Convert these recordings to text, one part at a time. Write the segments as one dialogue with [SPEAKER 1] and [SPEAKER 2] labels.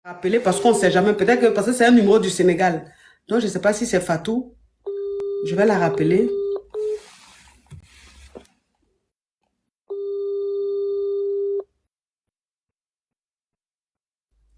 [SPEAKER 1] Appeler parce qu'on ne sait jamais. Peut-être que parce que c'est un numéro du Sénégal. Donc, je ne sais pas si c'est Fatou. Je vais la rappeler.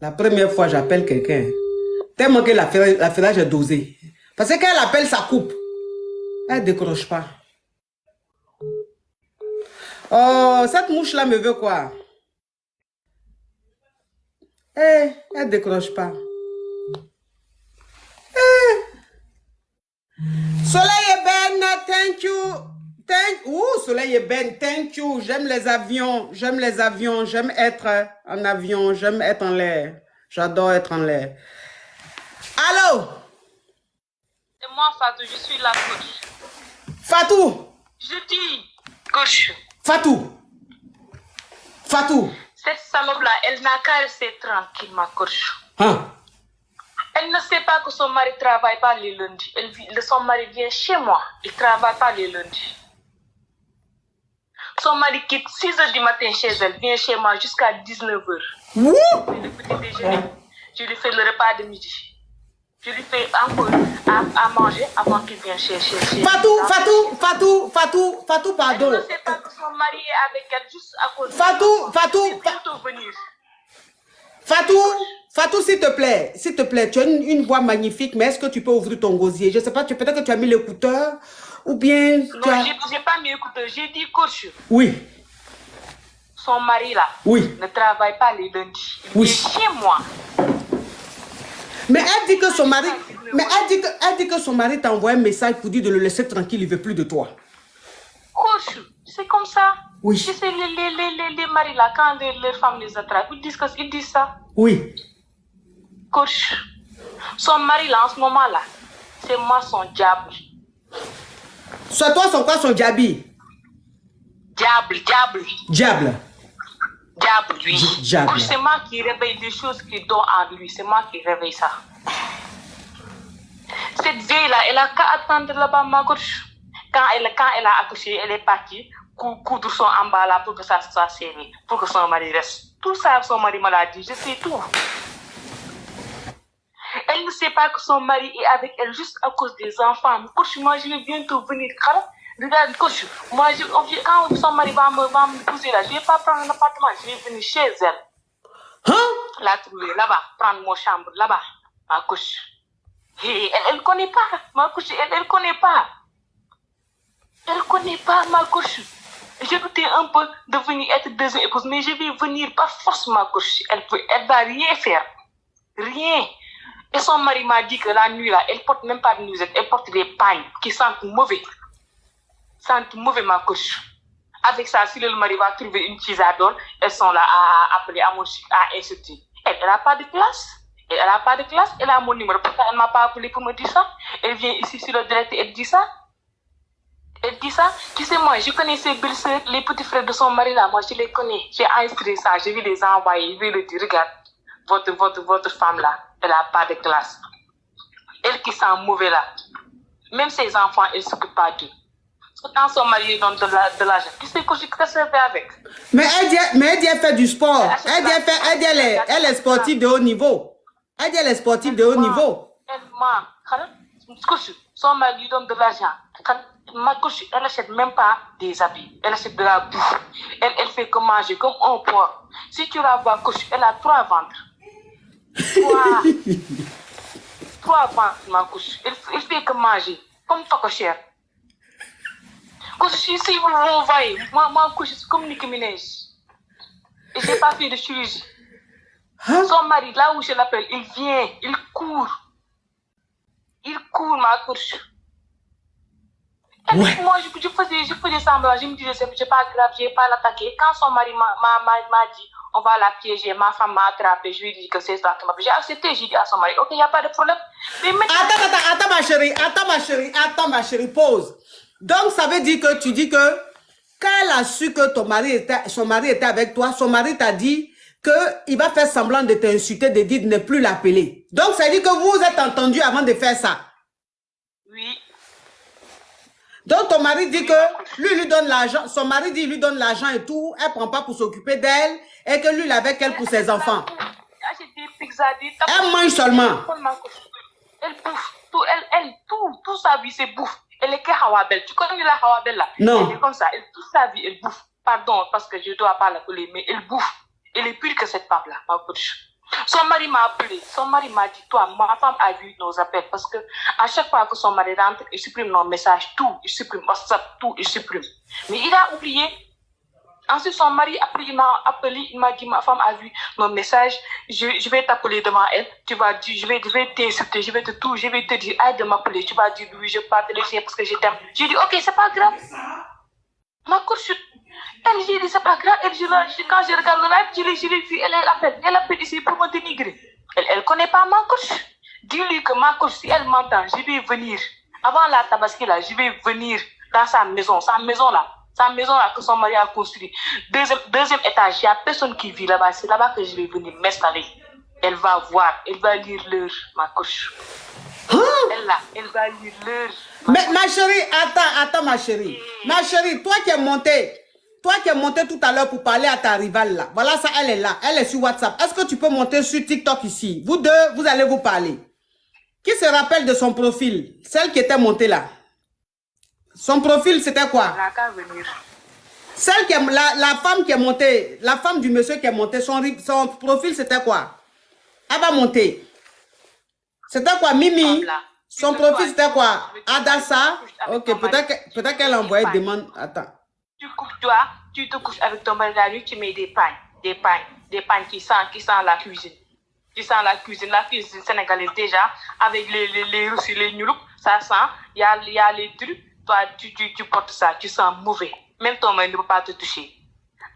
[SPEAKER 1] La première fois, j'appelle quelqu'un. Tellement que la fenêtre est dosée. Parce que quand elle appelle, ça coupe. Elle ne décroche pas. Oh, cette mouche-là me veut quoi? Eh, elle ne décroche pas. Soleil Eben, thank you. Soleil Eben, thank you. J'aime les avions, j'aime les avions, j'aime être en avion, j'aime être en l'air. J'adore être en l'air. Allô?
[SPEAKER 2] C'est moi, Fatou, je suis la coach.
[SPEAKER 1] Fatou?
[SPEAKER 2] Je dis, coach.
[SPEAKER 1] Fatou? Fatou?
[SPEAKER 2] Cette salope-là, elle n'a qu'à rester tranquille, ma coach.
[SPEAKER 1] Hein?
[SPEAKER 2] Elle ne sait pas que son mari ne travaille pas les lundis. Son mari vient chez moi, il ne travaille pas les lundis. Son mari quitte 6 h du matin chez elle, vient chez moi jusqu'à 19 h.
[SPEAKER 1] Ouh!
[SPEAKER 2] Le petit déjeuner, je lui fais le repas de midi. Je lui fais encore à manger avant qu'il vienne chez
[SPEAKER 1] Fatou, pardon.
[SPEAKER 2] Elle ne sait pas que son mari est avec elle juste à cause de
[SPEAKER 1] Fatou, s'il te plaît, tu as une voix magnifique, mais est-ce que tu peux ouvrir ton gosier? Je ne sais pas, peut-être que tu as mis l'écouteur, ou bien...
[SPEAKER 2] Non, je n'ai pas mis l'écouteur, j'ai dit coach.
[SPEAKER 1] Oui.
[SPEAKER 2] Son mari là,
[SPEAKER 1] oui,
[SPEAKER 2] ne travaille pas les lundis. Il est chez moi.
[SPEAKER 1] Mais elle dit que son mari, elle dit que son mari t'a envoyé un message pour dire de le laisser tranquille, il ne veut plus de toi.
[SPEAKER 2] Coach, c'est comme ça.
[SPEAKER 1] Oui.
[SPEAKER 2] Tu sais, les maris là, quand leurs femmes les attrapent, ils disent ça.
[SPEAKER 1] Oui.
[SPEAKER 2] Coach, son mari là, en ce moment là, c'est moi son diable.
[SPEAKER 1] C'est toi son quoi, son diabi?
[SPEAKER 2] Diable.
[SPEAKER 1] Diable,
[SPEAKER 2] oui.
[SPEAKER 1] Diable.
[SPEAKER 2] C'est moi qui réveille des choses qui donnent en lui. C'est moi qui réveille ça. Cette vieille-là, elle a qu'à attendre là-bas, ma coach. Quand elle a accouché, elle est partie coudre son emballage pour que ça soit serré, pour que son mari reste. Tout ça, son mari me l'a dit. Je sais tout. Elle ne sait pas que son mari est avec elle juste à cause des enfants. Coach, moi, je vais bientôt venir. Regarde, coach, moi, quand son mari va me pousser là, je ne vais pas prendre un appartement, je vais venir chez elle.
[SPEAKER 1] Hein?
[SPEAKER 2] La trouver là-bas, prendre mon chambre là-bas, ma coach. Elle ne connaît pas, ma coach, elle ne connaît pas. Elle ne connaît pas, ma coach. Je doutais un peu de venir être deuxième épouse, mais je vais venir par force, ma coach. Elle ne va rien faire. Rien. Et son mari m'a dit que la nuit là, elle porte même pas de nuisette, elle porte des pagnes qui sentent mauvais. Sentent mauvais, ma coach. Avec ça, si le mari va trouver une tisadole, elles sont là à appeler à mon chic, à insulter. Elle n'a pas de classe. Elle a mon numéro. Pourquoi elle ne m'a pas appelé pour me dire ça? Elle vient ici sur le direct et elle dit ça. Tu sais, moi, je connais ses belles-sœurs, les petits frères de son mari là, moi, je les connais. J'ai enregistré ça, je vais les envoyer, je vais le dire, regarde, votre femme là, elle n'a pas de classe. Elle qui sent mauvais là, même ses enfants, elle ne s'occupe pas d'eux. Quand son mari donne de l'argent, tu sais que je fait avec.
[SPEAKER 1] Mais elle dit elle fait du sport. Elle dit elle est sportive de haut niveau. Elle dit elle est sportive de haut niveau.
[SPEAKER 2] Elle ment. Son mari donne de l'argent. Ma coach, elle n'achète même pas des habits. Elle achète de la bouffe. Elle fait que manger comme un porc. Si tu la vois, coach, elle a 3 ventres. 3 ventres, ma coach. Elle fait que manger comme Tokocher. Coach, si vous le voyez, moi, coach, c'est comme Nicki Minaj. Et je n'ai pas fait de chirurgie. Hein? Son mari, là où je l'appelle, il vient, il court. Il court, ma coach. Ouais. Moi, je faisais semblant, je me disais, c'est pas grave, je ne vais pas l'attaquer. Quand son mari m'a dit, on va la piéger, ma femme m'a attrapé, je lui ai dit que c'est ça qui m'a piégé. J'ai accepté, j'ai dit à son mari, ok, il n'y a pas de problème. Mais
[SPEAKER 1] Attends, ma chérie, pause. Donc, ça veut dire que tu dis que quand elle a su que son mari était avec toi, son mari t'a dit qu'il va faire semblant de t'insulter, de dire de ne plus l'appeler. Donc, ça veut dire que vous vous êtes entendus avant de faire ça.
[SPEAKER 2] Oui.
[SPEAKER 1] Donc, ton mari dit que lui donne l'argent, son mari dit qu'il lui donne l'argent et tout, elle ne prend pas pour s'occuper d'elle et que lui, il est avec elle pour ses enfants.
[SPEAKER 2] Acheter
[SPEAKER 1] Elle mange seulement.
[SPEAKER 2] Elle bouffe. Tout sa vie, c'est bouffe. Elle est que Hawabel. Tu connais la Hawabel là?
[SPEAKER 1] Non.
[SPEAKER 2] Elle est comme ça. Toute sa vie, elle bouffe. Pardon, parce que je ne dois pas l'appeler, mais elle bouffe. Elle est pire que cette femme-là, ma coach. Son mari m'a appelé. Son mari m'a dit, toi, ma femme a vu nos appels. Parce que à chaque fois que son mari rentre, il supprime nos messages. Tout. Il supprime WhatsApp. Tout. Il supprime. Mais il a oublié. Ensuite, son mari, après, il m'a appelé, il m'a dit, ma femme a vu mon message, je vais t'appeler devant elle, tu vas dire, je vais t'insulter, je vais te dire, arrête de m'appeler, tu vas dire, oui, je parle de laisser parce que je t'aime. J'ai dit, ok, c'est pas grave. Ma course, elle, j'ai dit, c'est pas grave, elle, quand je regarde le live, je l'ai vu, elle appelle ici pour me dénigrer. Elle connaît pas ma course. Dis-lui que ma course, si elle m'entend, je vais venir. Avant la tabaski, là, je vais venir dans sa maison là. Sa maison là que son mari a construit. Deuxième étage, il n'y a personne qui vit là-bas. C'est là-bas que je vais venir m'installer. Elle va voir, elle va lire l'heure, ma coche. Elle va lire l'heure.
[SPEAKER 1] Mais ma chérie, attends ma chérie. Ma chérie, toi qui es montée tout à l'heure pour parler à ta rivale là. Voilà ça, elle est là. Elle est sur WhatsApp. Est-ce que tu peux monter sur TikTok ici? Vous deux, vous allez vous parler. Qui se rappelle de son profil? Celle qui était montée là. Son profil, c'était quoi? Celle qui est, la femme qui est montée, la femme du monsieur qui est monté, son profil, c'était quoi? Elle va monter. C'était quoi, Mimi? Son profil, c'était quoi? Adassa? Ok, peut-être qu'elle a envoyé des demandes. Attends.
[SPEAKER 2] Tu te couches avec ton mari la nuit, tu mets des pagnes qui sentent la cuisine. Tu sens la cuisine sénégalaise déjà, avec les roussis, les nouloups, ça sent, il y a les trucs. Toi, tu portes ça, tu sens mauvais. Même ton mari ne peut pas te toucher.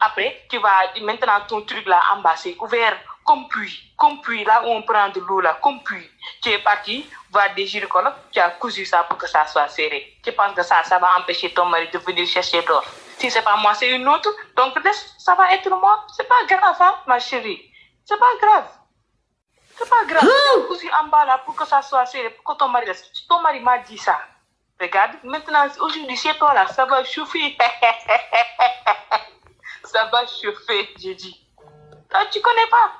[SPEAKER 2] Après, tu vas, maintenant ton truc là en bas, c'est ouvert comme puits, là où on prend de l'eau là, comme puits. Tu es parti voir des gynécologues, tu as cousu ça pour que ça soit serré. Tu penses que ça va empêcher ton mari de venir chercher d'or. Si c'est pas moi, c'est une autre, donc ça va être moi. C'est pas grave, hein, ma chérie. C'est pas grave. C'est pas grave. Tu as cousu en bas là pour que ça soit serré, pour que ton mari m'a dit ça. Regarde, maintenant, aujourd'hui, chez toi, là, ça va chauffer. Ça va chauffer, j'ai dit. Ah, tu connais pas?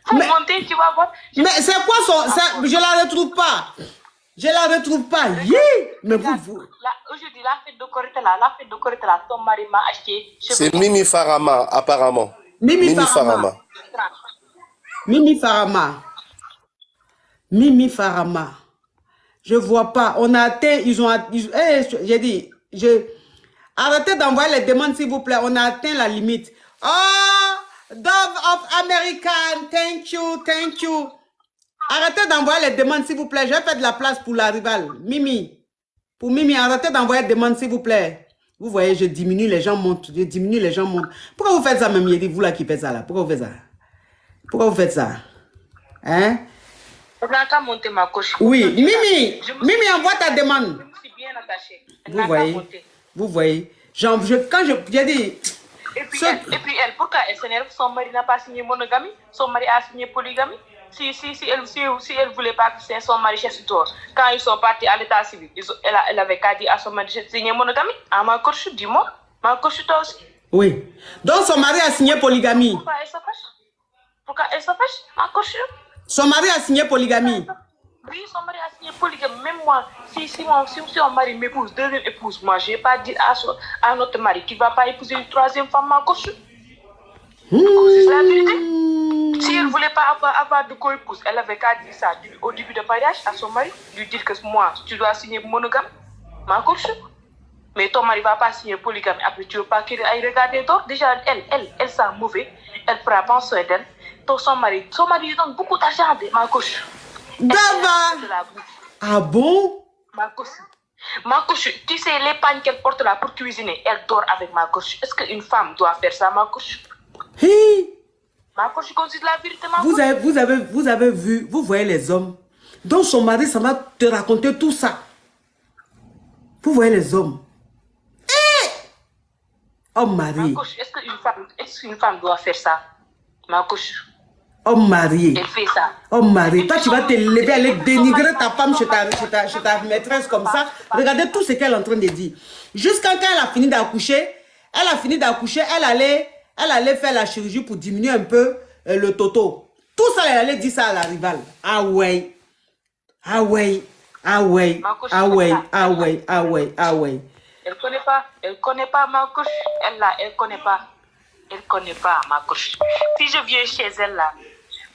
[SPEAKER 2] Faut monter, tu vas voir.
[SPEAKER 1] Mais c'est quoi son... je la retrouve pas. Je la retrouve pas. Mais vous...
[SPEAKER 2] Aujourd'hui, la fête de Corité, là, ton mari m'a acheté...
[SPEAKER 3] C'est Mimi Farama, apparemment.
[SPEAKER 1] Mimi Farama. Mimi Farama. Je vois pas. On a atteint, j'ai dit, arrêtez d'envoyer les demandes s'il vous plaît. On a atteint la limite. Oh, Dove of American, thank you. Arrêtez d'envoyer les demandes s'il vous plaît. Je vais faire de la place pour la rivale. Mimi. Pour Mimi, arrêtez d'envoyer des demandes s'il vous plaît. Vous voyez, je diminue, les gens montent. Pourquoi vous faites ça même, Yedi, vous là qui faites ça là? Pourquoi vous faites ça? Hein?
[SPEAKER 2] Monter ma coche.
[SPEAKER 1] Oui, Mimi, envoie ta demande.
[SPEAKER 2] Je me suis bien attachée.
[SPEAKER 1] Vous voyez. Quand j'ai dit...
[SPEAKER 2] Et puis elle, pourquoi elle s'énerve? Son mari n'a pas signé monogamie, son mari a signé polygamie. Si elle voulait pas que son mari cherche toi, quand ils sont partis à l'état civil, elle avait qu'à dire à son mari de signer monogamie. À ma coche, dis-moi. Ma coche, toi aussi.
[SPEAKER 1] Oui. Donc son mari a signé polygamie.
[SPEAKER 2] Pourquoi elle se fâche? Ma coche.
[SPEAKER 1] Son mari a signé polygamie.
[SPEAKER 2] Oui, son mari a signé polygamie. Même moi, si mon mari m'épouse, deuxième épouse, moi, je ne vais pas dire à notre mari qu'il ne va pas épouser une troisième femme, ma coche. C'est la vérité. Si elle ne voulait pas avoir de co-épouse, elle avait qu'à dire ça au début de mariage à son mari, lui dire que moi, tu dois signer monogame, ma coche. Mais ton mari ne va pas signer polygame. Après, tu ne veux pas qu'il aille regarder d'autres. Déjà, elle sent mauvais. Elle prend pas soin d'elle. Son mari lui donne beaucoup d'argent, ma coche.
[SPEAKER 1] Dava. Ah bon?
[SPEAKER 2] Ma coche, tu sais, les pagnes qu'elle porte là pour cuisiner, elle dort avec ma coche. Est-ce qu'une femme doit faire ça, ma coche? Ma coche, je considère la vérité, ma coche.
[SPEAKER 1] Vous avez vu, vous voyez les hommes. Donc son mari, ça va te raconter tout ça. Vous voyez les hommes. Homme marié.
[SPEAKER 2] Ma coche, est-ce qu'une femme doit faire ça? Ma coche.
[SPEAKER 1] Homme marié.
[SPEAKER 2] Elle fait ça.
[SPEAKER 1] Homme marié. Toi, tu vas te lever, aller dénigrer ta femme chez ta maîtresse comme ça. Regardez tout ce qu'elle est en train de dire. Jusqu'à quand elle a fini d'accoucher, elle allait faire la chirurgie pour diminuer un peu le toto. Tout ça, elle allait dire ça à la rivale. Ah ouais. Ah ouais. Ah ouais. Ah ouais. Ah ouais. Ah ouais. Ah ouais.
[SPEAKER 2] Elle connaît pas ma couche. Elle connaît pas. Elle connaît pas ma couche. Si je viens chez elle là,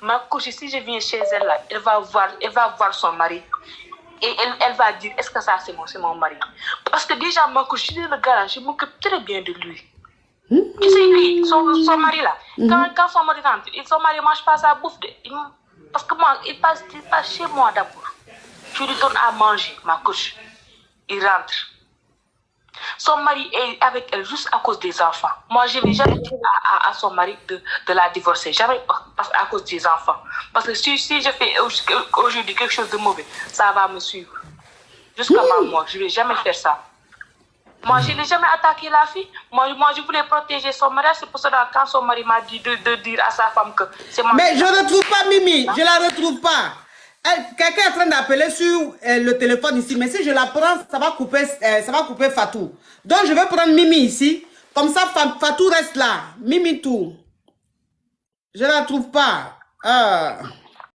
[SPEAKER 2] ma couche, si je viens chez elle là, elle va voir son mari. Et elle va dire, est-ce que ça c'est mon mari? Parce que déjà, ma couche, je le gars, je m'occupe très bien de lui. Tu sais, lui, son mari là, quand son mari rentre, son mari mange pas sa bouffe. Parce que moi, il passe chez moi d'abord. Tu lui donnes à manger, ma couche. Il rentre. Son mari est avec elle juste à cause des enfants. Moi, je ne vais jamais dire à son mari de la divorcer. Jamais à cause des enfants. Parce que si je fais aujourd'hui quelque chose de mauvais, ça va me suivre. Jusqu'à ma mort, je ne vais jamais faire ça. Moi, je n'ai jamais attaqué la fille. Moi, je voulais protéger son mariage. C'est pour cela que quand son mari m'a dit de dire à sa femme que c'est moi.
[SPEAKER 1] Mais je ne retrouve pas Mimi. Je ne la retrouve pas. Quelqu'un est en train d'appeler sur le téléphone ici. Mais si je la prends, ça va couper Fatou. Donc, je vais prendre Mimi ici. Comme ça, Fatou reste là. Mimi tout. Je ne la trouve pas.